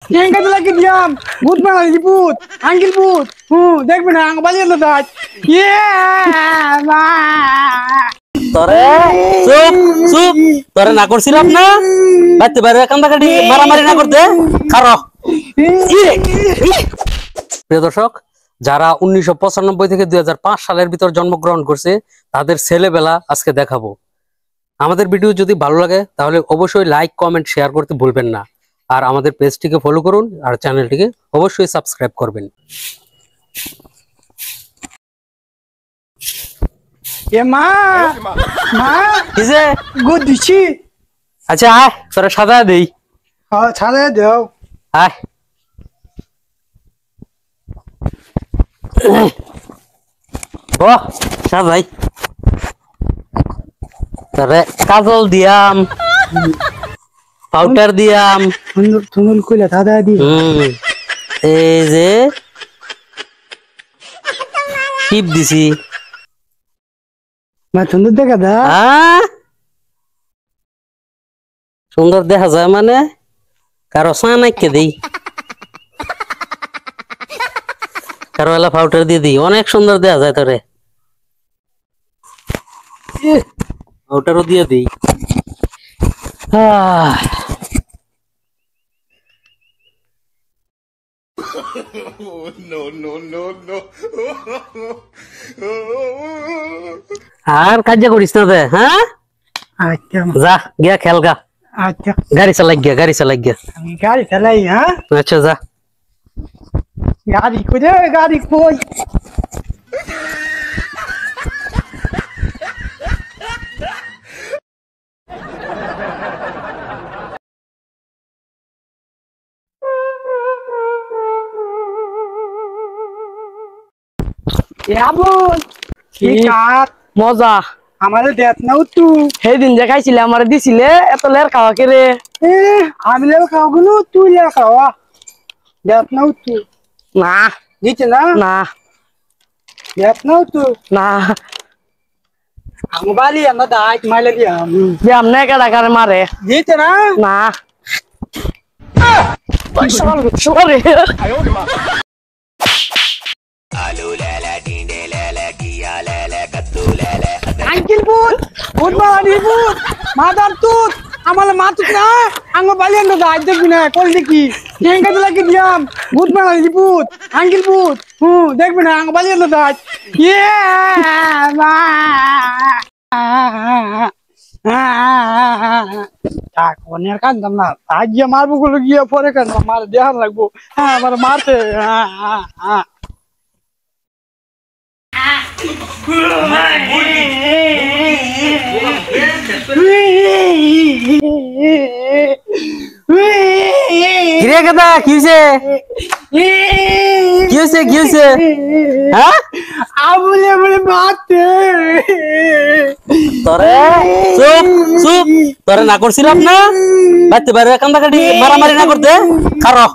Yang kata lagi diam. But mana di but? Anggil but. Dek bina ang balik na dad. Yeah, ma. তোরে চুপ চুপ তোরে না করছিলাম না বাইতে বাইরে কান্দাকাটি মারামারি না করতে খারো। প্রিয় দর্শক, যারা 1995 থেকে 2005 সালের ভিতর জন্মগ্রহণ করছে তাদের ছেলেবেলা আজকে দেখাবো। আমাদের ভিডিও যদি ভালো লাগে তাহলে অবশ্যই লাইক কমেন্ট শেয়ার করতে ভুলবেন না, আর আমাদের পেজটিকে ফলো করুন আর চ্যানেলটিকে অবশ্যই সাবস্ক্রাইব করবেন। Ya ma, কিসে good dishi. আচ্ছা আয় তোরা সাদা দেই। Chale deo. আয় ও সাদাই তোরে কাজল দিয়াম, পাউডার দিয়াম, Tunul kula tada di. এই যে টিপ দিছি। Ma tunul deka da. সুন্দর দেখা যায় মানে কারো সানাইকে দেই, কারো এলা পাউডার দিয়ে দিই, অনেক সুন্দর দেখা যায় তোরে। পাউডারও দিয়ে দিই। আর কাজ করিস না দে, হ্যাঁ Acha. যা গিয়া খেল গা, Acha. গাড়ি চালাই গিয়া, গাড়ি চালাই গিয়া। Gari chalai ha. আচ্ছা যা। Gari kuda gari koi. Ya bun. Ikat. মজা আমারে দেত নাও তু। সেই দিন যে খাইছিলে আমার দিছিলে এত লের খাওয়া কে রে আমি লেও খাও গুলো তুই লে খাওয়া দেত নাও তু। না দিতে না না দেত নাও তু। না আমি বালি আমরা দাইত মাইলে দিয়াম। যে আমনে কে ডাকারে মারে দিতে না না সরে আঙ্কেল বুট বুট মারি বুট মাদার তুত আমালে মাতুত না আঙ্গ বালি আমরা দাইত দেখবি না কল দেখি yang kata lagi diam but mana di but anggil but দেখবি না আঙ্গ বালি আমরা দাইত yeah ma tak ওনের কান্দম না আজকে মারবো গুলো গিয়ে পরে কান্দম মার দেহার লাগবো হ্যাঁ আমার মারতে কিরে কথা কি হইছে, কি হইছে, কি হইছে? হ্যাঁ আবুলে বলে মারতে তোরে চুপ চুপ তোরে না করছিলাম না বাইতে বাইরে কান্দাকাটি মারামারি না করতে খারো।